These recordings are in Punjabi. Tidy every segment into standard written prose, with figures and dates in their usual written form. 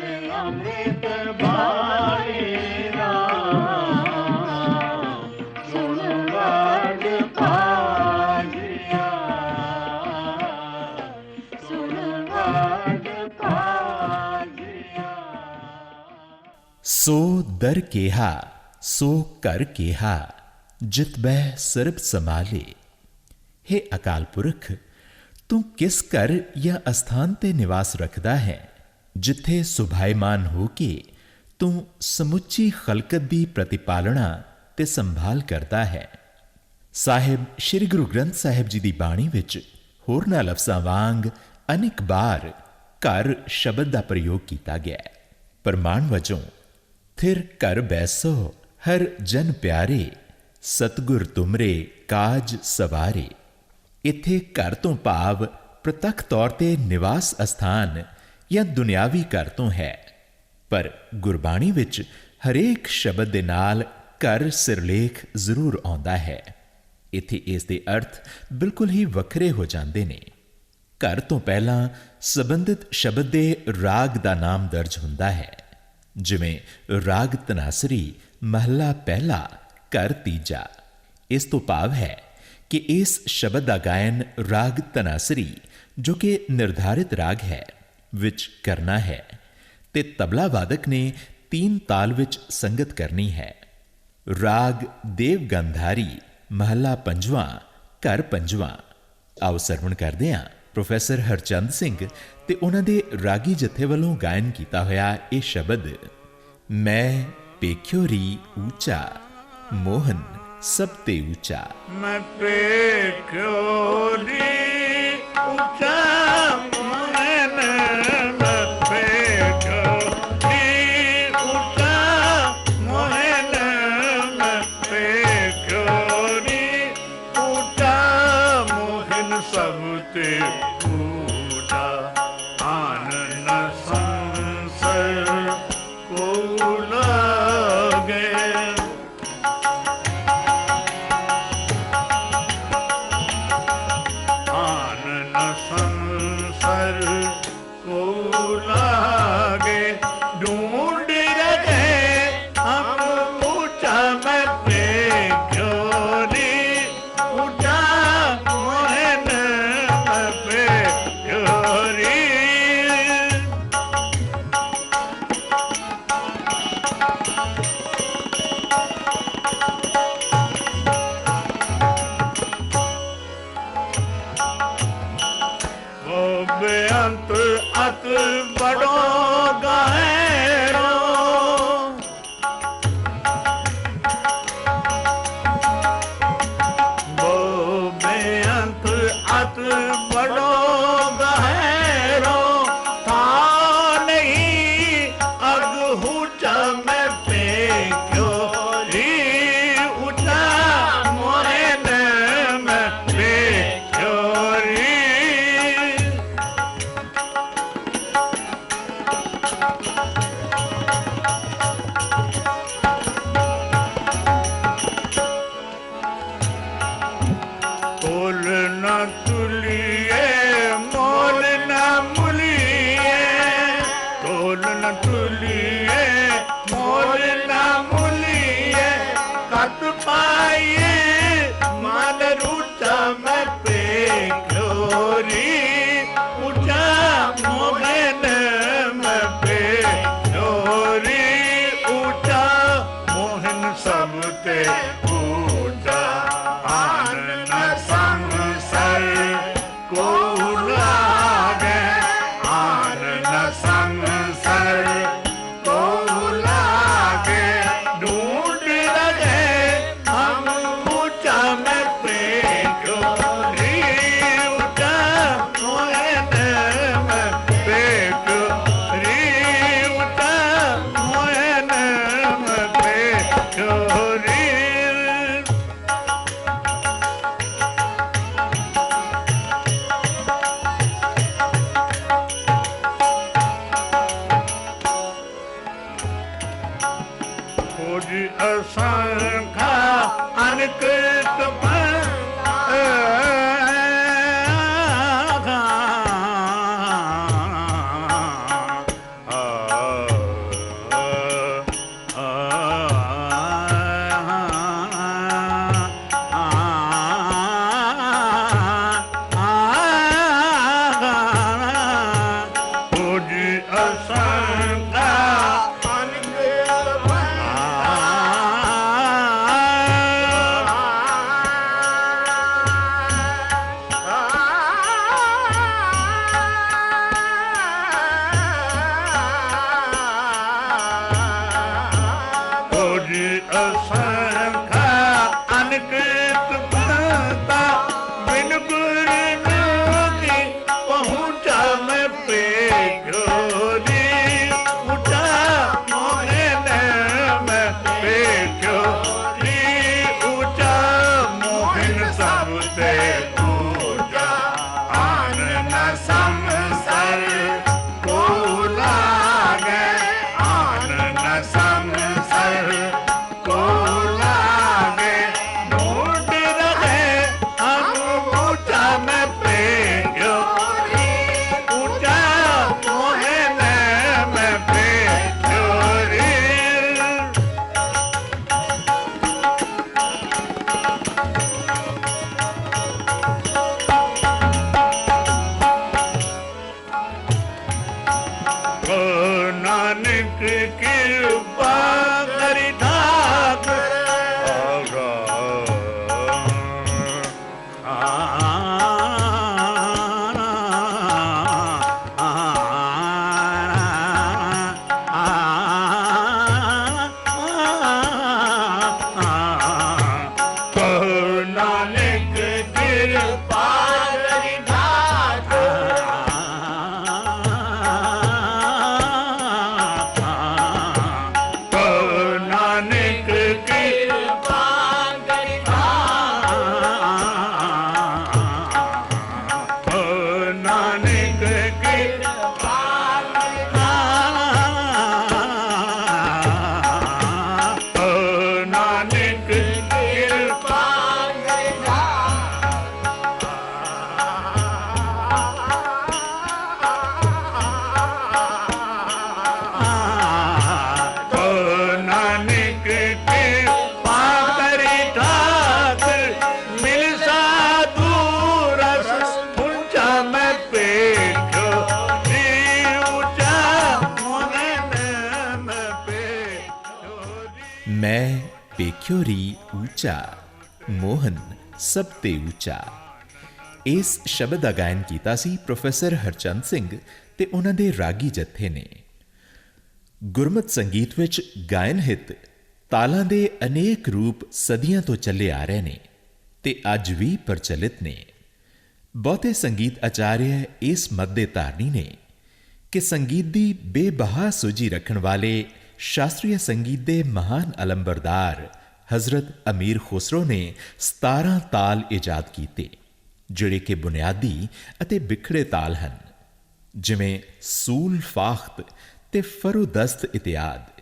अमृत बाणी राम सुन वड पाजिया सुन वड पाजिया। सो दर केहा सो कर केहा जित बह सरब संभाले। हे अकाल पुरख, तू किस घर या अस्थान ते निवास रखदा है जिथे सुभायमान हो के तू समुची खलकत दी प्रतिपालना ते संभाल करता है। साहिब श्री गुरु ग्रंथ साहिब जी दी बाणी विच होरना लफ्जां वांग अनेक बार घर शब्द दा प्रयोग किया गया। प्रमाण वजों थिर घर बैसो हर जन प्यारे सतगुर तुमरे काज सवारे। इत्थे घर तो भाव प्रतख तौर ते निवास अस्थान या दुनियावी घर तो है, पर गुरबाणी विच हरेक शब्द दे नाल घर सिरलेख जरूर आउंदा है। इत्थे इस दे अर्थ बिल्कुल ही वखरे हो जांदे ने। घर तो पहला संबंधित शब्द दे राग दा नाम दर्ज हुंदा है, जिवें राग तनासरी महला पहला घर तीजा। इस तो भाव है कि इस शब्द का गायन राग तनासरी जो कि निर्धारित राग है विच करना है ते तबला वादक ने 3 ताल विच संगत करनी है। राग देव गंधारी महला पंजवां घर पंजवां। आओ सरवण करदे हां प्रोफैसर हरचंद सिंह ते उन्हां दे रागी जथे वालों गायन किया होया यह शब्द। मैं पेख्यो री ऊंचा मोहन सब ते ऊंचा। मैं पेख्यो री ऊंचा मोहन मैं पेख्यो री ऊंचा मोहन मैं पेख्यो री ऊंचा मोहन सब ते ऊंचा। आनन संसर को लागे बेअंत अत बड़ो गहरो वो बेअंत अत बड़ो गहरो था नहीं अग ऊंचा मैं पेख्यो री ऊंचा मोहन मैं पेख्यो री। असंख्या अनकृत असंख्य ਮੈਂ ਪੇਖਿਓ ਰੀ ਉੱਚਾ ਮੋਹਨ ਸਭ ਤੇ ਉੱਚਾ। ਇਸ ਸ਼ਬਦ ਦਾ ਗਾਇਨ ਕੀਤਾ ਸੀ ਪ੍ਰੋਫੈਸਰ ਹਰਚੰਦ ਸਿੰਘ ਤੇ ਉਹਨਾਂ ਦੇ ਰਾਗੀ ਜੱਥੇ ਨੇ। ਗੁਰਮਤਿ ਸੰਗੀਤ ਵਿੱਚ ਗਾਇਨ ਹਿੱਤ ਤਾਲਾਂ ਦੇ ਅਨੇਕ ਰੂਪ ਸਦੀਆਂ ਤੋਂ ਚੱਲੇ ਆ ਰਹੇ ਨੇ ਤੇ ਅੱਜ ਵੀ ਪ੍ਰਚਲਿਤ ਨੇ। ਬਹੁਤੇ ਸੰਗੀਤ ਆਚਾਰਿਆ ਇਸ ਮਤ ਦੇ ਧਾਰਨੀ ਨੇ ਕਿ ਸੰਗੀਤ ਦੀ ਬੇਬਹਾ ਸੂਝੀ ਰੱਖਣ ਵਾਲੇ ਸ਼ਾਸਤਰੀ ਸੰਗੀਤ ਦੇ ਮਹਾਨ ਅਲੰਬਰਦਾਰ ਹਜ਼ਰਤ ਅਮੀਰ ਖੁਸਰੋ ਨੇ 17 ਤਾਲ ਇਜਾਦ ਕੀਤੇ, ਜਿਹੜੇ ਕਿ ਬੁਨਿਆਦੀ ਅਤੇ ਬਿਖੜੇ ਤਾਲ ਹਨ, ਜਿਵੇਂ ਸੂਲ, ਫਾਖਤ ਤੇ ਫਰੋਦਸਤ ਇਤਿਆਦ।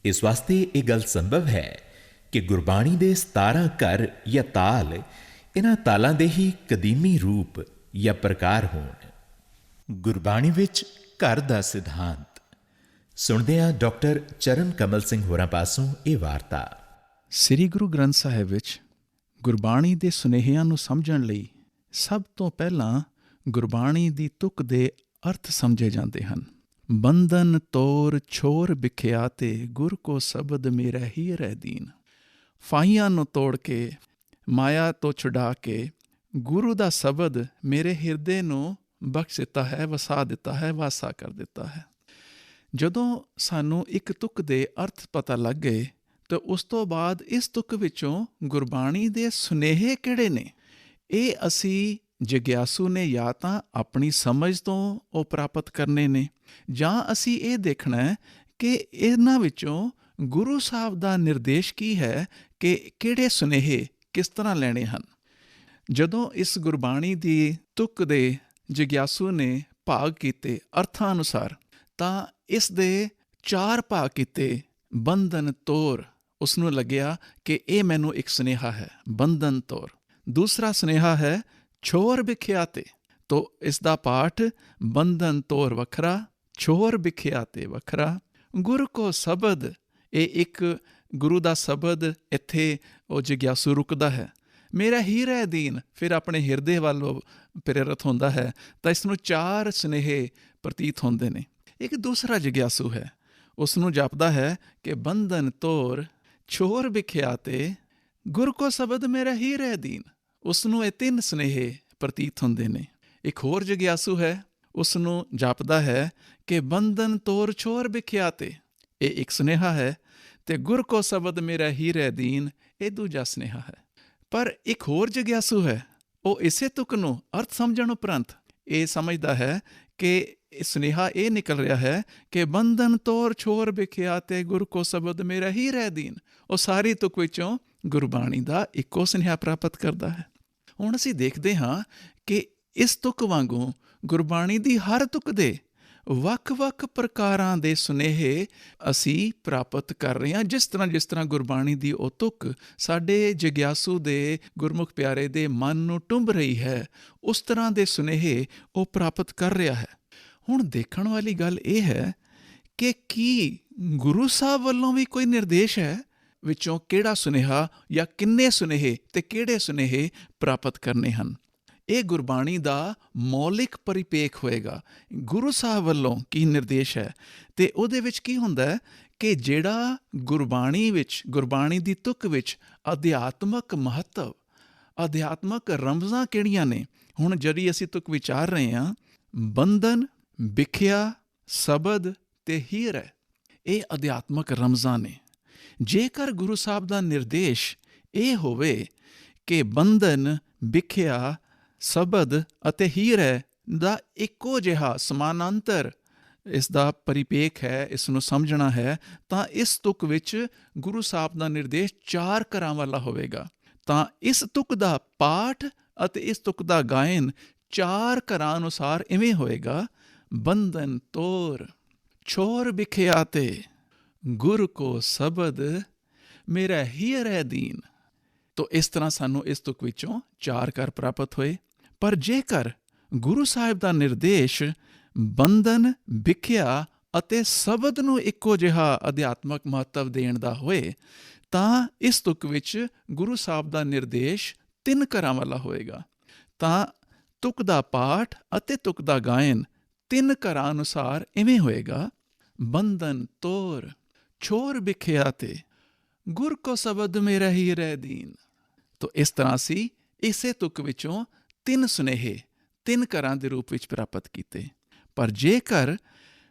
ਇਸ ਵਾਸਤੇ ਇਹ ਗੱਲ ਸੰਭਵ ਹੈ ਕਿ ਗੁਰਬਾਣੀ ਦੇ 17 ਘਰ ਜਾਂ ਤਾਲ ਇਹਨਾਂ ਤਾਲਾਂ ਦੇ ਹੀ ਕਦੀਮੀ ਰੂਪ ਜਾਂ ਪ੍ਰਕਾਰ ਹੋਣ। ਗੁਰਬਾਣੀ ਵਿੱਚ ਘਰ ਦਾ ਸਿਧਾਂਤ ਸੁਣਦੇ ਹਾਂ ਡਾਕਟਰ ਚਰਨ ਕਮਲ ਸਿੰਘ ਹੋਰਾਂ ਪਾਸੋਂ ਇਹ ਵਾਰਤਾ। ਸ੍ਰੀ ਗੁਰੂ ਗ੍ਰੰਥ ਸਾਹਿਬ ਵਿੱਚ ਗੁਰਬਾਣੀ ਦੇ ਸੁਨੇਹਿਆਂ ਨੂੰ ਸਮਝਣ ਲਈ ਸਭ ਤੋਂ ਪਹਿਲਾਂ ਗੁਰਬਾਣੀ ਦੀ ਤੁਕ ਦੇ ਅਰਥ ਸਮਝੇ ਜਾਂਦੇ ਹਨ। ਬੰਧਨ ਤੋਰ ਛੋਰ ਬਿਖਿਆ ਤੇ ਗੁਰ ਕੋ ਸ਼ਬਦ ਮੇਰਾ ਹੀ ਰਹਿ ਦੀਨ। ਫਾਹੀਆਂ ਨੂੰ ਤੋੜ ਕੇ, ਮਾਇਆ ਤੋਂ ਛੁਡਾ ਕੇ ਗੁਰੂ ਦਾ ਸ਼ਬਦ ਮੇਰੇ ਹਿਰਦੇ ਨੂੰ ਬਖਸ਼ ਦਿੱਤਾ ਹੈ, ਵਸਾ ਦਿੱਤਾ ਹੈ, ਵਾਸਾ ਕਰ ਦਿੱਤਾ ਹੈ। ਜਦੋਂ ਸਾਨੂੰ ਇੱਕ ਤੁਕ ਦੇ ਅਰਥ ਪਤਾ ਲੱਗ ਗਏ ਤਾਂ ਉਸ ਤੋਂ ਬਾਅਦ ਇਸ ਤੁਕ ਵਿੱਚੋਂ ਗੁਰਬਾਣੀ ਦੇ ਸੁਨੇਹੇ ਕਿਹੜੇ ਨੇ, ਇਹ ਅਸੀਂ ਜਿਗਿਆਸੂ ਨੇ ਜਾਂ ਤਾਂ ਆਪਣੀ ਸਮਝ ਤੋਂ ਉਹ ਪ੍ਰਾਪਤ ਕਰਨੇ ਨੇ, ਜਾਂ ਅਸੀਂ ਇਹ ਦੇਖਣਾ ਹੈ ਕਿ ਇਹਨਾਂ ਵਿੱਚੋਂ ਗੁਰੂ ਸਾਹਿਬ ਦਾ ਨਿਰਦੇਸ਼ ਕੀ ਹੈ ਕਿ ਕਿਹੜੇ ਸੁਨੇਹੇ ਕਿਸ ਤਰ੍ਹਾਂ ਲੈਣੇ ਹਨ। ਜਦੋਂ ਇਸ ਗੁਰਬਾਣੀ ਦੀ ਤੁਕ ਦੇ ਜਿਗਿਆਸੂ ਨੇ ਭਾਗ ਕੀਤੇ ਅਰਥਾਂ ਅਨੁਸਾਰ, ਤਾਂ ਇਸ ਦੇ 4 ਭਾਗ ਕੀਤੇ। ਬੰਧਨ ਤੋਰ, ਉਸਨੂੰ ਲੱਗਿਆ ਕਿ ਇਹ ਮੈਨੂੰ ਇੱਕ ਸੁਨੇਹਾ ਹੈ, ਬੰਧਨ ਤੋਰ। ਦੂਸਰਾ ਸੁਨੇਹਾ ਹੈ ਛੋਰ ਬਿਖਿਆਤੇ, ਤੋ ਇਸ ਦਾ ਪਾਠ ਬੰਧਨ ਤੋਰ ਵੱਖਰਾ, ਛੋਰ ਬਿਖਿਆਤੇ ਵੱਖਰਾ। ਗੁਰ ਕੋ ਸ਼ਬਦ, ਇਹ ਇੱਕ ਗੁਰੂ ਦਾ ਸ਼ਬਦ ਇੱਥੇ ਉਹ ਜਿਗਿਆਸੂ ਰੁਕਦਾ ਹੈ। ਮੇਰਾ ਹੀ ਰਹਿ ਦੀਨ, ਫਿਰ ਆਪਣੇ ਹਿਰਦੇ ਵੱਲੋਂ ਪ੍ਰੇਰਿਤ ਹੁੰਦਾ ਹੈ। ਤਾਂ ਇਸ ਨੂੰ 4 ਸੁਨੇਹੇ ਪ੍ਰਤੀਤ ਹੁੰਦੇ ਨੇ। ਇੱਕ ਦੂਸਰਾ ਜਗਿਆਸੂ ਹੈ, ਉਸ ਨੂੰ ਜਾਪਦਾ ਹੈ ਕਿ ਬੰਧਨ ਤੋਰ ਛੋਰ ਵਿਖਿਆ ਤੇ ਗੁਰ ਕੋ ਸ਼ਬਦ ਮੇਰਾ ਹੀ ਰਹਿ ਦੀਨ। ਉਸ ਨੂੰ ਇਹ 3 ਸੁਨੇਹੇ ਪ੍ਰਤੀਤ ਹੁੰਦੇ ਨੇ। ਇੱਕ ਹੋਰ ਜਗਿਆਸੂ ਹੈ, ਉਸ ਨੂੰ ਜਾਪਦਾ ਹੈ ਕਿ ਬੰਧਨ ਤੋਰ ਛੋਰ ਵਿਖਿਆ ਤੇ, ਇਹ ਇੱਕ ਸੁਨੇਹਾ ਹੈ, ਤੇ ਗੁਰ ਕੋ ਸ਼ਬਦ ਮੇਰਾ ਹੀ ਰਹਿ ਦੀਨ, ਇਹ ਦੂਜਾ ਸੁਨੇਹਾ ਹੈ। ਪਰ ਇੱਕ ਹੋਰ ਜਗਿਆਸੂ ਹੈ, ਉਹ ਇਸੇ ਤੁਕ ਨੂੰ ਅਰਥ ਸਮਝਣ ਉਪਰੰਤ ਇਹ ਸਮਝਦਾ ਹੈ ਕਿ ਸੁਨੇਹਾ ਇਹ ਨਿਕਲ ਰਿਹਾ ਹੈ ਕਿ ਬੰਧਨ ਤੋਰ ਛੋਰ ਵਿਖਿਆ ਤੇ ਗੁਰ ਕੋ ਸ਼ਬਦ ਮੇਰਾ ਹੀ ਰਹਿ ਦੀਨ। ਉਹ ਸਾਰੀ ਤੁਕ ਵਿੱਚੋਂ ਗੁਰਬਾਣੀ ਦਾ ਇੱਕੋ ਸੁਨੇਹਾ ਪ੍ਰਾਪਤ ਕਰਦਾ ਹੈ। ਹੁਣ ਅਸੀਂ ਦੇਖਦੇ ਹਾਂ ਕਿ ਇਸ ਤੁਕ ਵਾਂਗੂ ਗੁਰਬਾਣੀ ਦੀ ਹਰ ਤੁਕ ਦੇ ਵੱਖ-ਵੱਖ ਪ੍ਰਕਾਰਾਂ ਦੇ ਸੁਨੇਹੇ ਅਸੀਂ ਪ੍ਰਾਪਤ ਕਰ ਰਹੇ ਹਾਂ। ਜਿਸ ਤਰ੍ਹਾਂ ਗੁਰਬਾਣੀ ਦੀ ਉਹ ਤੁਕ ਸਾਡੇ ਜਗਿਆਸੂ ਦੇ ਗੁਰਮੁਖ ਪਿਆਰੇ ਦੇ ਮਨ ਨੂੰ ਟੁੰਬ ਰਹੀ ਹੈ, ਉਸ ਤਰ੍ਹਾਂ ਦੇ ਸੁਨੇਹੇ ਉਹ ਪ੍ਰਾਪਤ ਕਰ ਰਿਹਾ ਹੈ। ਹੁਣ ਦੇਖਣ ਵਾਲੀ ਗੱਲ ਇਹ ਹੈ ਕਿ ਕੀ ਗੁਰੂ ਸਾਹਿਬ ਵੱਲੋਂ ਵੀ ਕੋਈ ਨਿਰਦੇਸ਼ ਹੈ ਵਿੱਚੋਂ ਕਿਹੜਾ ਸੁਨੇਹਾ ਜਾਂ ਕਿੰਨੇ ਸੁਨੇਹੇ ਤੇ ਕਿਹੜੇ ਸੁਨੇਹੇ ਪ੍ਰਾਪਤ ਕਰਨੇ ਹਨ। ਇਹ ਗੁਰਬਾਣੀ ਦਾ ਮੌਲਿਕ ਪਰਿਪੇਖ ਹੋਏਗਾ। ਗੁਰੂ ਸਾਹਿਬ ਵੱਲੋਂ ਕੀ ਨਿਰਦੇਸ਼ ਹੈ ਤੇ ਉਹਦੇ ਵਿੱਚ ਕੀ ਹੁੰਦਾ ਹੈ ਕਿ ਜਿਹੜਾ ਗੁਰਬਾਣੀ ਵਿੱਚ, ਗੁਰਬਾਣੀ ਦੀ ਤੁਕ ਵਿੱਚ ਅਧਿਆਤਮਕ ਮਹੱਤਵ, ਅਧਿਆਤਮਕ ਰਮਜ਼ਾਂ ਕਿਹੜੀਆਂ ਨੇ। ਹੁਣ ਜਿਹੜੀ ਅਸੀਂ ਤੁਕ ਵਿਚਾਰ ਰਹੇ ਹਾਂ, ਬੰਧਨ, ਵਿਖਿਆ, ਸ਼ਬਦ ਤੇ ਹੀਰ ਹੈ, ਇਹ ਅਧਿਆਤਮਕ ਰਮਜ਼ਾਂ ਨੇ। ਜੇਕਰ ਗੁਰੂ ਸਾਹਿਬ ਦਾ ਨਿਰਦੇਸ਼ ਇਹ ਹੋਵੇ ਕਿ ਬੰਧਨ, ਵਿਖਿਆ, ਸ਼ਬਦ ਅਤੇ ਹੀਰ ਹੈ ਦਾ ਇੱਕੋ ਜਿਹਾ ਸਮਾਨਾਂਤਰ ਇਸ ਦਾ ਪਰਿਪੇਖ ਹੈ, ਇਸ ਨੂੰ ਸਮਝਣਾ ਹੈ, ਤਾਂ ਇਸ ਤੁਕ ਵਿੱਚ ਗੁਰੂ ਸਾਹਿਬ ਦਾ ਨਿਰਦੇਸ਼ 4 ਘਰਾਂ ਵਾਲਾ ਹੋਵੇਗਾ। ਤਾਂ ਇਸ ਤੁਕ ਦਾ ਪਾਠ ਅਤੇ ਇਸ ਤੁਕ ਦਾ ਗਾਇਨ 4 ਘਰਾਂ ਅਨੁਸਾਰ ਇਵੇਂ ਹੋਏਗਾ: ਬੰਧਨ ਤੋਰ ਛੋਰ ਵਿਖਿਆ ਤੇ ਗੁਰ ਕੋ ਸ਼ਬਦ ਮੇਰਾ ਹੀ ਰਹਿ ਦੀਨ। ਤੋ ਇਸ ਤਰ੍ਹਾਂ ਸਾਨੂੰ ਇਸ ਤੁਕ ਵਿੱਚੋਂ 4 ਘਰ ਪ੍ਰਾਪਤ ਹੋਏ। ਪਰ ਜੇਕਰ ਗੁਰੂ ਸਾਹਿਬ ਦਾ ਨਿਰਦੇਸ਼ ਬੰਧਨ, ਵਿਖਿਆ ਅਤੇ ਸ਼ਬਦ ਨੂੰ ਇੱਕੋ ਜਿਹਾ ਅਧਿਆਤਮਕ ਮਹੱਤਵ ਦੇਣ ਦਾ ਹੋਏ, ਤਾਂ ਇਸ ਤੁਕ ਵਿੱਚ ਗੁਰੂ ਸਾਹਿਬ ਦਾ ਨਿਰਦੇਸ਼ 3 ਘਰਾਂ ਵਾਲਾ ਹੋਏਗਾ। ਤਾਂ ਤੁਕ ਦਾ ਪਾਠ ਅਤੇ ਤੁਕ ਦਾ ਗਾਇਨ 3 ਘਰਾਂ ਅਨੁਸਾਰ ਇਵੇਂ ਹੋਏਗਾ: ਬੰਧਨ ਤੋਰ ਛੋਰ ਵਿਖਿਆ ਤੇ ਗੁਰ ਕੋ ਸ਼ਬਦ ਮੇਰਾ ਹੀ ਰਹਿ ਦੀਨ। ਤੋ ਇਸ ਤਰ੍ਹਾਂ ਅਸੀਂ ਇਸੇ ਤੁਕ ਵਿੱਚੋਂ 3 ਸੁਨੇਹੇ 3 ਘਰਾਂ ਦੇ ਰੂਪ ਵਿੱਚ ਪ੍ਰਾਪਤ ਕੀਤੇ। ਪਰ ਜੇਕਰ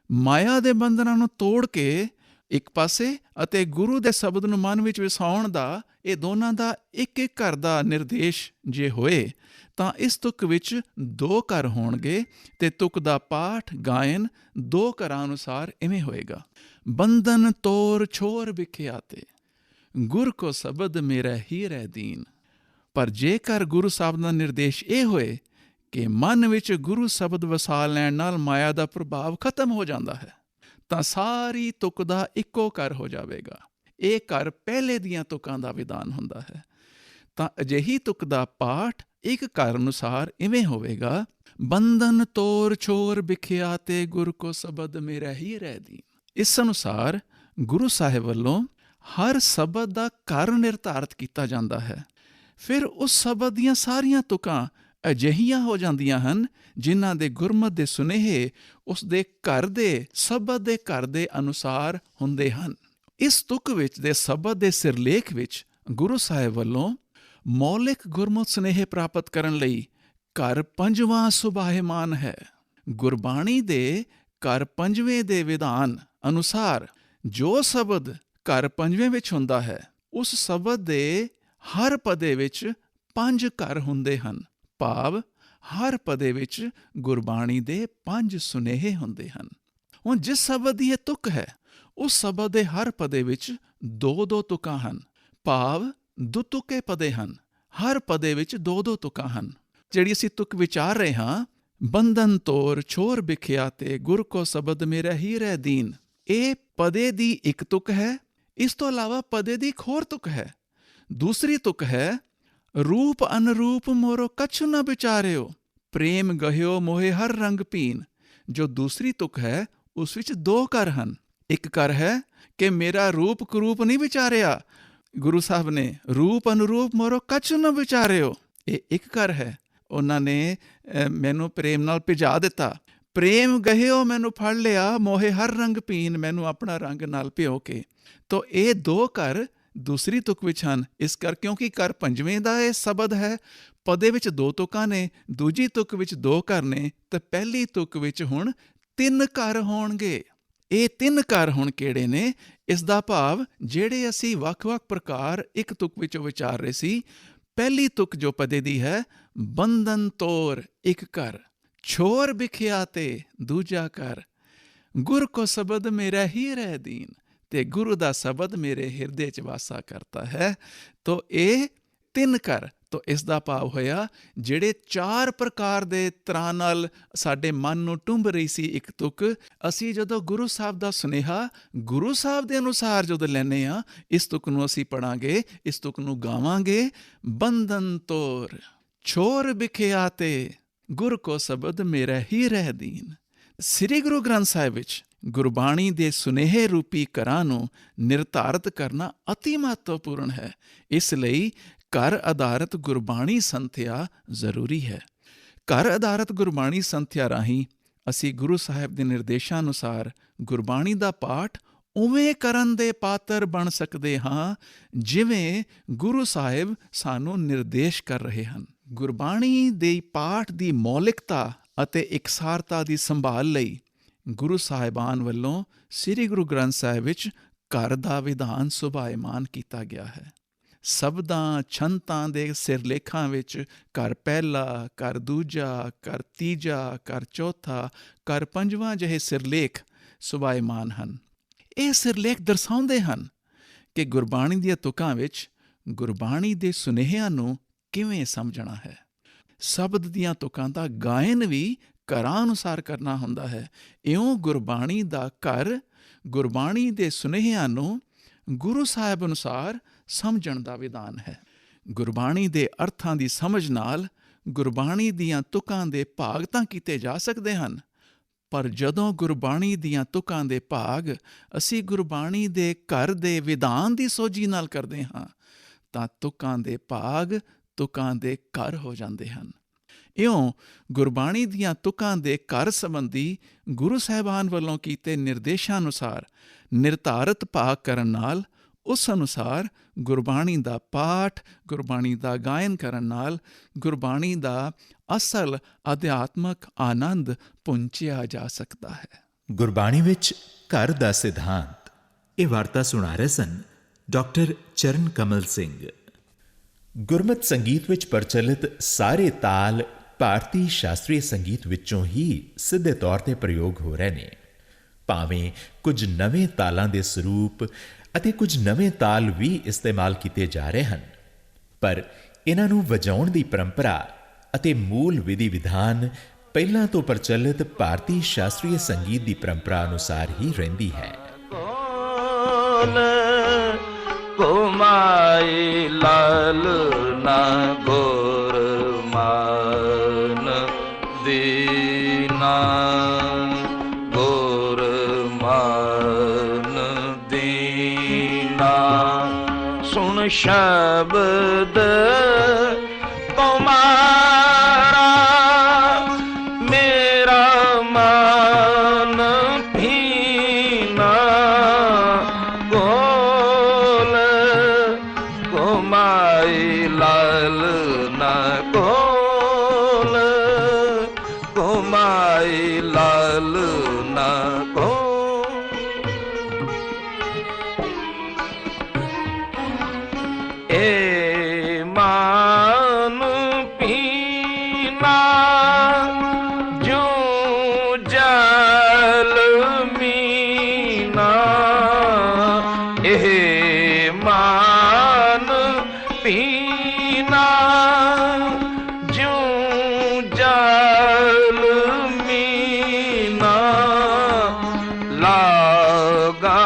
ਮਾਇਆ ਦੇ ਬੰਧਨਾਂ ਨੂੰ ਤੋੜ ਕੇ ਇੱਕ ਪਾਸੇ ਅਤੇ ਗੁਰੂ ਦੇ ਸ਼ਬਦ ਨੂੰ ਮਨ ਵਿੱਚ ਵਸਾਉਣ ਦਾ, ਇਹ ਦੋਨਾਂ ਦਾ ਇੱਕ ਘਰ ਦਾ ਨਿਰਦੇਸ਼ ਜੇ ਹੋਏ, ਤਾਂ ਇਸ ਤੁਕ ਵਿੱਚ 2 ਘਰ ਹੋਣਗੇ ਤੇ ਤੁਕ ਦਾ ਪਾਠ ਗਾਇਨ 2 ਘਰਾਂ ਅਨੁਸਾਰ ਇਵੇਂ ਹੋਏਗਾ: ਬੰਧਨ ਤੋਰ ਛੋਰ ਵਿਖਿਆ ਤੇ ਗੁਰ ਕੋ ਸ਼ਬਦ ਮੇਰਾ ਹੀ ਰਹਿ ਦੀਨ। ਪਰ ਜੇਕਰ ਗੁਰੂ ਸਾਹਿਬ ਦਾ ਨਿਰਦੇਸ਼ ਇਹ ਹੋਏ ਕਿ ਮਨ ਵਿੱਚ ਗੁਰੂ ਸ਼ਬਦ ਵਸਾ ਲੈਣ ਨਾਲ ਮਾਇਆ ਦਾ ਪ੍ਰਭਾਵ ਖਤਮ ਹੋ ਜਾਂਦਾ ਹੈ, ਤਾਂ ਸਾਰੀ ਤੁਕ ਦਾ ਇੱਕੋ ਘਰ ਹੋ ਜਾਵੇਗਾ। ਇਹ ਘਰ ਪਹਿਲੇ ਦੀਆਂ ਤੁਕਾਂ ਦਾ ਵਿਧਾਨ ਹੁੰਦਾ ਹੈ। ਤਾਂ ਅਜਿਹੀ ਤੁਕ ਦਾ ਪਾਠ ਇੱਕ ਘਰ ਅਨੁਸਾਰ ਇਵੇਂ ਹੋਵੇਗਾ: ਬੰਧਨ ਤੋਰ ਛੋਰ ਵਿਖਿਆ ਤੇ ਗੁਰ ਕੋ ਸ਼ਬਦ ਮੇਰਾ ਹੀ ਰਹਿ ਦੀਨ। ਇਸ ਅਨੁਸਾਰ ਗੁਰੂ ਸਾਹਿਬ ਵੱਲੋਂ ਹਰ ਸ਼ਬਦ ਦਾ ਘਰ ਨਿਰਧਾਰਤ ਕੀਤਾ ਜਾਂਦਾ ਹੈ। ਫਿਰ ਉਸ ਸ਼ਬਦ ਦੀਆਂ ਸਾਰੀਆਂ ਤੁਕਾਂ ਅਜਿਹੀਆਂ ਹੋ ਜਾਂਦੀਆਂ ਹਨ ਜਿਨ੍ਹਾਂ ਦੇ ਗੁਰਮਤਿ ਦੇ ਸੁਨੇਹੇ ਉਸ ਦੇ ਘਰ ਦੇ, ਸ਼ਬਦ ਦੇ ਘਰ ਦੇ ਅਨੁਸਾਰ ਹੁੰਦੇ ਹਨ। ਇਸ ਤੁਕ ਵਿੱਚ ਦੇ ਸ਼ਬਦ ਦੇ ਸਿਰਲੇਖ ਵਿੱਚ ਗੁਰੂ ਸਾਹਿਬ ਵੱਲੋਂ ਮੌਲਿਕ ਗੁਰਮਤਿ ਸੁਨੇਹੇ ਪ੍ਰਾਪਤ ਕਰਨ ਲਈ ਘਰ 5ਵਾਂ ਸੁਭਾਇਮਾਨ ਹੈ। ਗੁਰਬਾਣੀ ਦੇ ਘਰ 5ਵੇਂ ਦੇ ਵਿਧਾਨ ਅਨੁਸਾਰ ਜੋ ਸ਼ਬਦ ਘਰ 5ਵੇਂ ਵਿੱਚ ਹੁੰਦਾ ਹੈ, ਉਸ ਸ਼ਬਦ ਦੇ ਹਰ ਪਦੇ ਵਿੱਚ 5 ਘਰ ਹੁੰਦੇ ਹਨ। ਭਾਵ ਹਰ ਪਦੇ ਵਿੱਚ ਗੁਰਬਾਣੀ ਦੇ 5 ਸੁਨੇਹੇ ਹੁੰਦੇ ਹਨ। ਹੁਣ ਜਿਸ ਸ਼ਬਦ ਦੀ ਇਹ ਤੁਕ ਹੈ, ਉਸ ਸ਼ਬਦ ਦੇ ਹਰ ਪਦੇ ਵਿੱਚ 2-2 ਤੁਕਾਂ ਹਨ। ਭਾਵ ਦੁਤੁਕੇ ਪਦੇ ਹਨ। ਹਰ ਪਦੇ ਵਿੱਚ 2-2 ਤੁਕਾਂ ਹਨ। ਜਿਹੜੀ ਅਸੀਂ ਤੁਕ ਵਿਚਾਰ ਰਹੇ ਹਾਂ, ਬੰਧਨ ਤੋਰ ਛੋਰ ਵਿਖਿਆ ਤੇ ਗੁਰ ਕੋ ਸ਼ਬਦ ਮੇਰਾ ਹੀ ਰਹਿ ਦੀਨ, ਇਹ ਪਦੇ ਦੀ ਇੱਕ ਤੁਕ ਹੈ। ਇਸ ਤੋਂ ਇਲਾਵਾ ਪਦੇ ਦੀ ਇੱਕ ਹੋਰ ਤੁਕ ਹੈ। ਦੂਸਰੀ ਤੁਕ ਹੈ ਰੂਪ ਅਨਰੂਪ ਮੋਰੋ ਕਛੁ ਨ ਵਿਚਾਰਿਓ, ਪ੍ਰੇਮ ਗਹਿਓ ਮੋਹੇ ਹਰ ਰੰਗ ਪੀਨ। ਜੋ ਦੂਸਰੀ ਤੁਕ ਹੈ ਉਸ ਵਿੱਚ 2 ਘਰ ਹਨ। ਇੱਕ ਘਰ ਹੈ ਕਿ ਮੇਰਾ ਰੂਪ ਕਰੂਪ ਨਹੀਂ ਵਿਚਾਰਿਆ ਗੁਰੂ ਸਾਹਿਬ ਨੇ, ਰੂਪ ਅਨੁਰੂਪ ਮੋਰੋ ਕਛੁ ਨ ਵਿਚਾਰਿਓ, ਇਹ ਇੱਕ ਘਰ ਹੈ। ਉਹਨਾਂ ਨੇ ਮੈਨੂੰ ਪ੍ਰੇਮ ਨਾਲ ਭਿਜਾ ਦਿੱਤਾ, ਪ੍ਰੇਮ ਗਹਿਓ ਮੈਨੂੰ ਫੜ ਲਿਆ, ਮੋਹੇ ਹਰ ਰੰਗ ਪੀਨ, ਮੈਨੂੰ ਆਪਣਾ ਰੰਗ ਨਾਲ ਭਿਓ ਕੇ। ਤੋ ਇਹ ਦੋ ਘਰ ਦੂਸਰੀ ਤੁਕ ਵਿੱਚ ਹਨ। ਇਸ ਕਰ ਕਿਉਂਕਿ ਘਰ ਪੰਜਵੇਂ ਦਾ ਇਹ ਸ਼ਬਦ ਹੈ, ਪਦੇ ਵਿੱਚ ਦੋ ਤੁਕਾਂ ਨੇ, ਦੂਜੀ ਤੁਕ ਵਿੱਚ ਦੋ ਘਰ ਨੇ, ਤੇ ਪਹਿਲੀ ਤੁਕ ਵਿੱਚ ਹੁਣ 3 ਘਰ ਹੋਣਗੇ। ਇਹ 3 ਘਰ ਹੁਣ ਕਿਹੜੇ ਨੇ? ਇਸ ਦਾ ਭਾਵ ਜਿਹੜੇ ਅਸੀਂ ਵੱਖ-ਵੱਖ ਪ੍ਰਕਾਰ ਇੱਕ ਤੁਕ ਵਿੱਚੋਂ ਵਿਚਾਰ ਰਹੇ ਸੀ। ਪਹਿਲੀ ਤੁਕ ਜੋ ਪਦੇ ਦੀ ਹੈ, ਬੰਧਨ ਤੋਰ ਇੱਕ ਘਰ, ਛੋਰ ਬਿਖਿਆ ਤੇ ਦੂਜਾ ਘਰ, ਗੁਰ ਕੋ ਸ਼ਬਦ ਮੇਰਾ ਹੀ ਰਹਿ ਦੀਨ, ਤੇ ਗੁਰੂ ਦਾ ਸ਼ਬਦ ਮੇਰੇ ਹਿਰਦੇ 'ਚ ਵਾਸਾ ਕਰਤਾ ਹੈ। ਤੋ ਇਹ 3 ਘਰ। ਤੋ ਇਸ ਦਾ ਭਾਵ ਹੋਇਆ ਜਿਹੜੇ 4 ਪ੍ਰਕਾਰ ਦੇ ਤਰ੍ਹਾਂ ਨਾਲ ਸਾਡੇ ਮਨ ਨੂੰ ਟੁੰਬ ਰਹੀ ਸੀ ਇੱਕ ਤੁਕ, ਅਸੀਂ ਜਦੋਂ ਗੁਰੂ ਸਾਹਿਬ ਦਾ ਸੁਨੇਹਾ ਗੁਰੂ ਸਾਹਿਬ ਦੇ ਅਨੁਸਾਰ ਜਦੋਂ ਲੈਂਦੇ ਹਾਂ, ਇਸ ਤੁਕ ਨੂੰ ਅਸੀਂ ਪੜਾਂਗੇ, ਇਸ ਤੁਕ ਨੂੰ ਗਾਵਾਂਗੇ। ਬੰਧਨ ਤੋਰ ਛੋਰ ਬਿਖਿਆ ਤੇ ਗੁਰ ਕੋ ਸ਼ਬਦ ਮੇਰਾ ਹੀ ਰਹਿ ਦੀਨ। ਸ੍ਰੀ ਗੁਰੂ ਗ੍ਰੰਥ ਸਾਹਿਬ ਵਿੱਚ ਗੁਰਬਾਣੀ ਦੇ ਸੁਨੇਹੇ ਰੂਪੀ ਘਰਾਂ ਨੂੰ ਨਿਰਧਾਰਤ ਕਰਨਾ ਅਤੀ ਮਹੱਤਵਪੂਰਨ ਹੈ। ਇਸ ਲਈ ਘਰ ਆਧਾਰਿਤ ਗੁਰਬਾਣੀ ਸੰਥਿਆ ਜ਼ਰੂਰੀ ਹੈ। ਘਰ ਆਧਾਰਿਤ ਗੁਰਬਾਣੀ ਸੰਥਿਆ ਰਾਹੀਂ ਅਸੀਂ ਗੁਰੂ ਸਾਹਿਬ ਦੇ ਨਿਰਦੇਸ਼ਾਂ ਅਨੁਸਾਰ ਗੁਰਬਾਣੀ ਦਾ ਪਾਠ ਉਵੇਂ ਕਰਨ ਦੇ ਪਾਤਰ ਬਣ ਸਕਦੇ ਹਾਂ ਜਿਵੇਂ ਗੁਰੂ ਸਾਹਿਬ ਸਾਨੂੰ ਨਿਰਦੇਸ਼ ਕਰ ਰਹੇ ਹਨ। ਗੁਰਬਾਣੀ ਦੇ ਪਾਠ ਦੀ ਮੌਲਿਕਤਾ ਅਤੇ ਇਕਸਾਰਤਾ ਦੀ ਸੰਭਾਲ ਲਈ ਗੁਰੂ ਸਾਹਿਬਾਨ ਵੱਲੋਂ ਸ੍ਰੀ ਗੁਰੂ ਗ੍ਰੰਥ ਸਾਹਿਬ ਵਿੱਚ ਘਰ ਦਾ ਵਿਧਾਨ ਸੁਭਾਇਮਾਨ ਕੀਤਾ ਗਿਆ ਹੈ। ਸ਼ਬਦਾਂ ਛੰਤਾਂ ਦੇ ਸਿਰਲੇਖਾਂ ਵਿੱਚ ਘਰ ਪਹਿਲਾ, ਘਰ ਦੂਜਾ, ਘਰ ਤੀਜਾ, ਘਰ ਚੌਥਾ, ਘਰ ਪੰਜਵਾਂ ਜਿਹੇ ਸਿਰਲੇਖ ਸੁਭਾਇਮਾਨ ਹਨ। ਇਹ ਸਿਰਲੇਖ ਦਰਸਾਉਂਦੇ ਹਨ ਕਿ ਗੁਰਬਾਣੀ ਦੀਆਂ ਤੁਕਾਂ ਵਿੱਚ ਗੁਰਬਾਣੀ ਦੇ ਸੁਨੇਹਿਆਂ ਨੂੰ ਕਿਵੇਂ ਸਮਝਣਾ ਹੈ। ਸ਼ਬਦ ਦੀਆਂ ਤੁਕਾਂ ਦਾ ਗਾਇਨ ਵੀ ਘਰਾਂ ਅਨੁਸਾਰ ਕਰਨਾ ਹੁੰਦਾ ਹੈ। ਇਉਂ ਗੁਰਬਾਣੀ ਦਾ ਘਰ ਗੁਰਬਾਣੀ ਦੇ ਸੁਨੇਹਿਆਂ ਨੂੰ ਗੁਰੂ ਸਾਹਿਬ ਅਨੁਸਾਰ ਸਮਝਣ ਦਾ ਵਿਧਾਨ ਹੈ। ਗੁਰਬਾਣੀ ਦੇ ਅਰਥਾਂ ਦੀ ਸਮਝ ਨਾਲ ਗੁਰਬਾਣੀ ਦੀਆਂ ਤੁਕਾਂ ਦੇ ਭਾਗ ਤਾਂ ਕੀਤੇ ਜਾ ਸਕਦੇ ਹਨ, ਪਰ ਜਦੋਂ ਗੁਰਬਾਣੀ ਦੀਆਂ ਤੁਕਾਂ ਦੇ ਭਾਗ ਅਸੀਂ ਗੁਰਬਾਣੀ ਦੇ ਘਰ ਦੇ ਵਿਧਾਨ ਦੀ ਸੋਝੀ ਨਾਲ ਕਰਦੇ ਹਾਂ ਤਾਂ ਤੁਕਾਂ ਦੇ ਭਾਗ ਤੁਕਾਂ ਦੇ ਘਰ ਹੋ ਜਾਂਦੇ ਹਨ। ਇਉਂ ਗੁਰਬਾਣੀ ਦੀਆਂ ਤੁਕਾਂ ਦੇ ਘਰ ਸੰਬੰਧੀ ਗੁਰੂ ਸਾਹਿਬਾਨ ਵੱਲੋਂ ਕੀਤੇ ਨਿਰਦੇਸ਼ਾਂ ਅਨੁਸਾਰ ਨਿਰਧਾਰਤ ਭਾਗ ਕਰਨ ਨਾਲ ਉਸ ਅਨੁਸਾਰ ਗੁਰਬਾਣੀ ਦਾ ਪਾਠ, ਗੁਰਬਾਣੀ ਦਾ ਗਾਇਨ ਕਰਨ ਨਾਲ ਗੁਰਬਾਣੀ ਦਾ ਅਸਲ ਅਧਿਆਤਮਕ ਆਨੰਦ ਪਹੁੰਚਿਆ ਜਾ ਸਕਦਾ ਹੈ। ਗੁਰਬਾਣੀ ਵਿੱਚ ਘਰ ਦਾ ਸਿਧਾਂਤ। ਇਹ ਵਾਰਤਾ ਸੁਣਾ ਰਹੇ ਸਨ ਡਾਕਟਰ ਚਰਨ ਕਮਲ ਸਿੰਘ। ਗੁਰਮਤਿ ਸੰਗੀਤ ਵਿੱਚ ਪ੍ਰਚਲਿਤ ਸਾਰੇ ਤਾਲ ਭਾਰਤੀ ਸ਼ਾਸਤਰੀ ਸੰਗੀਤ ਵਿੱਚੋਂ ਹੀ ਸਿੱਧੇ ਤੌਰ ਤੇ ਪ੍ਰਯੋਗ ਹੋ ਰਹੇ ਨੇ। ਭਾਵੇਂ ਕੁਝ ਨਵੇਂ ਤਾਲਾਂ ਦੇ ਸਰੂਪ ਅਤੇ ਕੁਝ ਨਵੇਂ ਤਾਲ ਵੀ ਇਸਤੇਮਾਲ ਕੀਤੇ ਜਾ ਰਹੇ ਹਨ, ਪਰ ਇਹਨਾਂ ਨੂੰ ਵਜਾਉਣ ਦੀ ਪਰੰਪਰਾ ਅਤੇ ਮੂਲ ਵਿਧੀ ਵਿਧਾਨ ਪਹਿਲਾਂ ਤੋਂ ਪ੍ਰਚਲਿਤ ਭਾਰਤੀ ਸ਼ਾਸਤਰੀ ਸੰਗੀਤ ਦੀ ਪਰੰਪਰਾ ਅਨੁਸਾਰ ਹੀ ਰਹਿੰਦੀ ਹੈ। ਕੁਮਾਈ ਲਾਲ ਨਾ ਗੁਰ ਮਾਨ ਦੀਨਾ, ਗੁਰ ਮਾਨ ਦੀਨਾ, ਸੁਣ ਸ਼ਬਦ ਕੁਮਾਰਾ ਮੇਰਾ ਮਨ ਭੀਨਾ, ਗੋਲ ਕੁਮਾਈ ਲਾਲ ਨਾ ਗੋਲ, ਕੁਮਾਈ ਲਾਲ ਨਾ ਗੋਲ। ਏ ਮਾਨ ਪੀਨਾ ਜੋ ਜਲ ਮੀਨਾ, ਇਹ ਮਾਨ ਪੀਨਾ ਜੋ ਜਲ ਮੀਨਾ, ਲਾਗਾ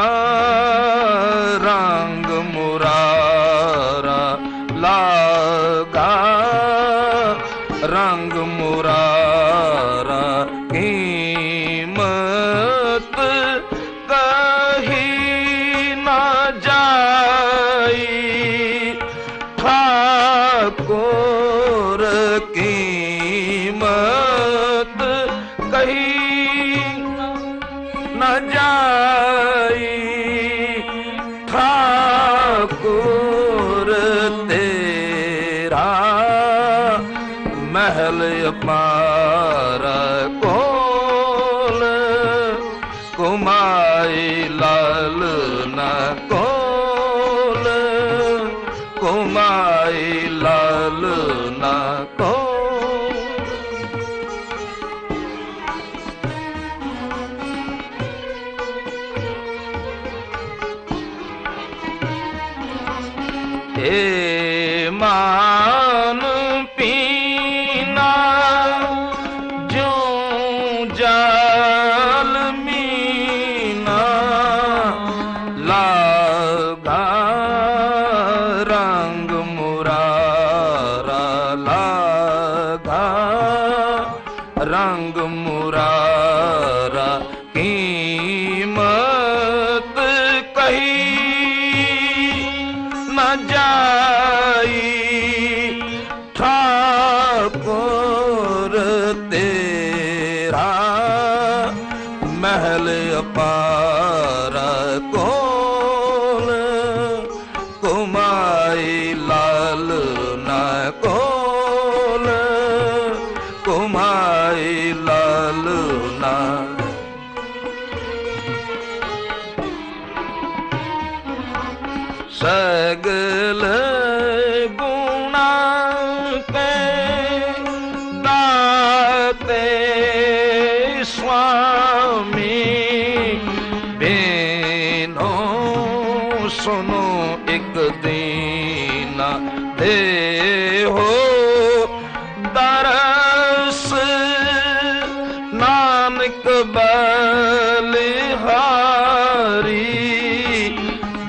ਰੰਗ ਮੁਰਾਰਾ, ਲਾਗਾ ਰੰਗ ਮੁਰਾਰਾ, ਕੀਮਤ ਕਹੀ ਨਾ ਜਾਈ, ਠਾਕੁਰ ਕੀਮਤ ਕਹੀ न जाई ठाकुर तेरा महल अपार कोल कुमाई लाल न कोल कुमाई लाल न कोल। ए मान पीना जो जाल मीना लागा रंग मुरारा लागा रंग मुरारा कीमत कही न जाई ठाकुर तेरा महल अपार कोल कुमाई लाल न कोल कुमाई लाल न। सगल गुणा के दाते स्वामी बेनो सुनो एक दीना दे हो दरस नानक बलिहारी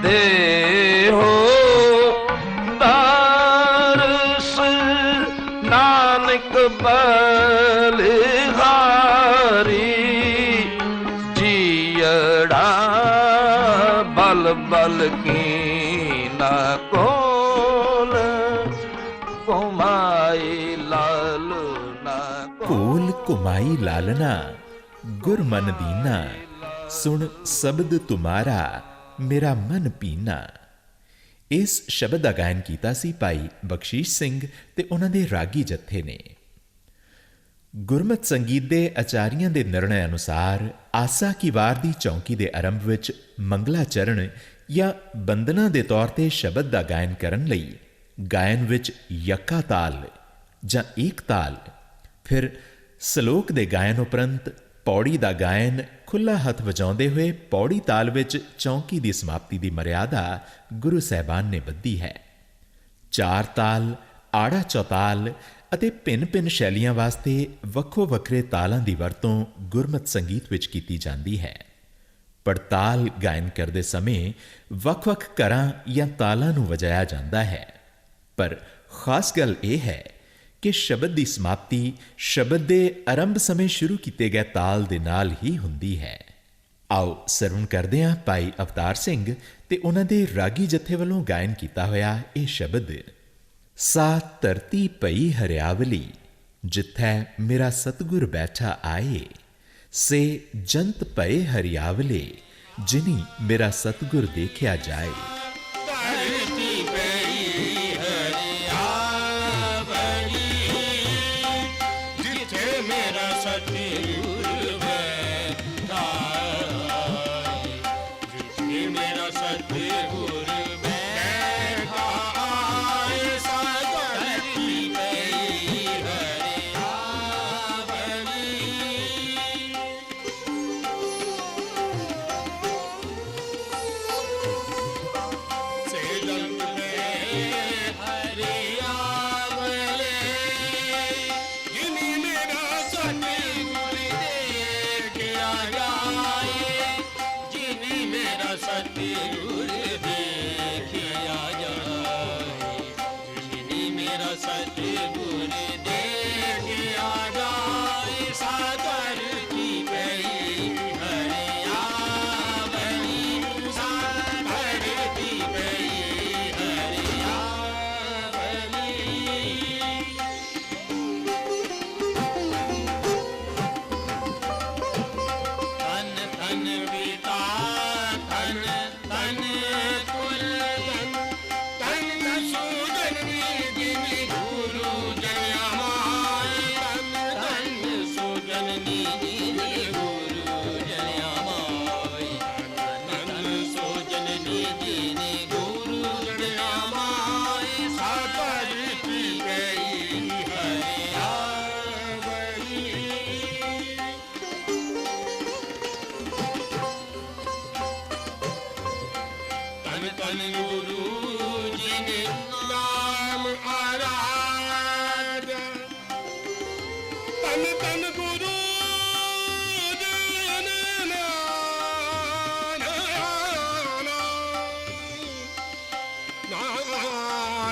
दे हो दरस नानक बलिहारी जियड़ा बल बल की न कोल कुमाई लाल न ਕੋਲ ਕੁਮਾਈ ਲਾਲਨਾ ਗੁਰ ਮਨ ਦੀਨਾ ਸੁਣ ਸ਼ਬਦ ਤੁਮਾਰਾ ਮੇਰਾ ਮਨ ਪੀਨਾ। ਇਸ ਸ਼ਬਦ ਦਾ ਗਾਇਨ ਕੀਤਾ ਸੀ ਭਾਈ ਬਖਸ਼ੀਸ਼ ਸਿੰਘ ਤੇ ਉਹਨਾਂ ਦੇ ਰਾਗੀ ਜੱਥੇ ਨੇ। ਗੁਰਮਤਿ ਸੰਗੀਤ ਦੇ ਆਚਾਰੀਆਂ ਦੇ ਨਿਰਣੈ ਅਨੁਸਾਰ ਆਸਾ ਕੀ ਵਾਰ ਦੀ ਚੌਂਕੀ ਦੇ ਆਰੰਭ ਵਿੱਚ ਮੰਗਲਾ ਚਰਨ ਜਾਂ ਬੰਦਨਾ ਦੇ ਤੌਰ ਤੇ ਸ਼ਬਦ ਦਾ ਗਾਇਨ ਕਰਨ ਲਈ ਗਾਇਨ ਵਿੱਚ ਯੱਕਾ ਤਾਲ ਜਾਂ ਏਕ ਤਾਲ, ਫਿਰ ਸਲੋਕ ਦੇ ਗਾਇਨ ਉਪਰੰਤ ਪੌੜੀ ਦਾ ਗਾਇਨ ਖੁੱਲ੍ਹਾ ਹੱਥ ਵਜਾਉਂਦੇ ਹੋਏ ਪੌੜੀ ਤਾਲ ਵਿੱਚ ਚੌਂਕੀ ਦੀ ਸਮਾਪਤੀ ਦੀ ਮਰਿਆਦਾ ਗੁਰੂ ਸਾਹਿਬਾਨ ਨੇ ਬੱਧੀ ਹੈ। ਚਾਰ ਤਾਲ, ਆੜਾ ਚੌਤਾਲ ਅਤੇ ਭਿੰਨ-ਭਿੰਨ ਸ਼ੈਲੀਆਂ ਵਾਸਤੇ ਵੱਖੋ ਵੱਖਰੇ ਤਾਲਾਂ ਦੀ ਵਰਤੋਂ ਗੁਰਮਤਿ ਸੰਗੀਤ ਵਿੱਚ ਕੀਤੀ ਜਾਂਦੀ ਹੈ। ਪੜਤਾਲ ਗਾਇਨ ਕਰਦੇ ਸਮੇਂ ਵੱਖ-ਵੱਖ ਕਰਾਂ ਜਾਂ ਤਾਲਾਂ ਨੂੰ ਵਜਾਇਆ ਜਾਂਦਾ ਹੈ, ਪਰ ਖਾਸ ਗੱਲ ਇਹ ਹੈ ਕਿ ਸ਼ਬਦ ਦੀ ਸਮਾਪਤੀ ਸ਼ਬਦ ਦੇ ਆਰੰਭ ਸਮੇਂ ਸ਼ੁਰੂ ਕੀਤੇ ਗਏ ਤਾਲ ਦੇ ਨਾਲ ਹੀ ਹੁੰਦੀ ਹੈ। ਆਓ ਸਰਵਣ ਕਰਦੇ ਹਾਂ ਭਾਈ ਅਵਤਾਰ ਸਿੰਘ ਤੇ ਉਹਨਾਂ ਦੇ ਰਾਗੀ ਜਥੇ ਵੱਲੋਂ ਗਾਇਨ ਕੀਤਾ ਹੋਇਆ ਇਹ ਸ਼ਬਦ। ਸਾ ਧਰਤੀ ਪਈ ਹਰਿਆਵਲੀ ਜਿੱਥੈ ਮੇਰਾ ਸਤਿਗੁਰ ਬੈਠਾ ਆਏ, ਸੇ ਜੰਤ ਪਏ ਹਰਿਆਵਲੇ ਜਿਨੀ ਮੇਰਾ ਸਤਿਗੁਰ ਦੇਖਿਆ ਜਾਏ। ਧਨ पिता धन धन कुल धन धन सुजननी जिनि गुरु जन अमाय धन धन सुजननी जिनि गुरु जन अमाय धन सुजननी जिनि गुरु जन अमाय सापर की गई हरियावली तन तन गुरु जी ने नाम आराध्य तन तन गुरु जी ने नाम आराध्य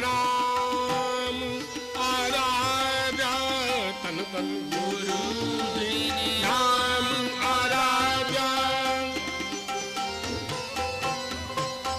तन तन गुरु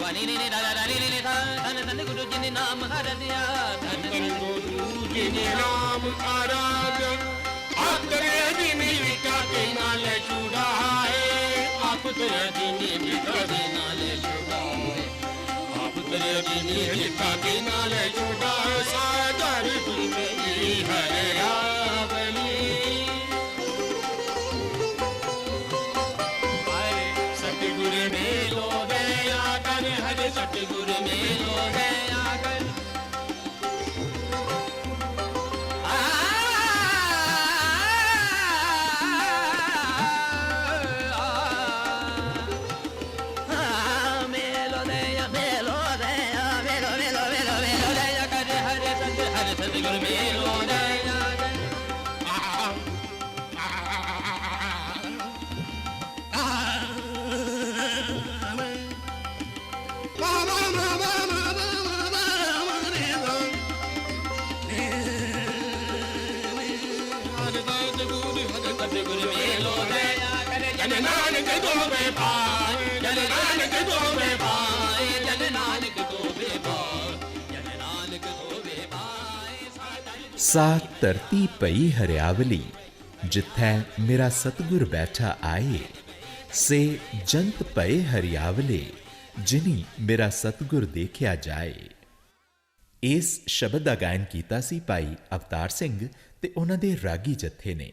जी ने नाम आराध्य गुरु जी ने नाम हर दिया धन धन गुरु जी ने नाम आराध्य आप तेरे दिन विका के नाल छुड़ाए आप तेरे दिन विका के नाल छुड़ाए आप तेरे दिन विका के नाल छुड़ाए सागर तुम्हें हरियावली सतगुरु मेलो दया कर हरे सतगुरु मेलो दया कर मेलो दया मेलो दया मेलो मेलो मेलो मेलो दया कर हरे सतगुरु मेलो दया कर सतगुरु मेलो दया कर जन नानक दोबे पाए जन नानक दोबे पाए जन नानक दोबे पाए जन नानक दोबे पाए सात धरती पई हरियावली जिथै मेरा सतगुर बैठा आए से जंत पए हरियावले जिनी मेरा सतगुर देखिया जाए। इस शब्द का गायन कीता सी भाई अवतार सिंह ते उन्हां दे रागी जत्थे ने।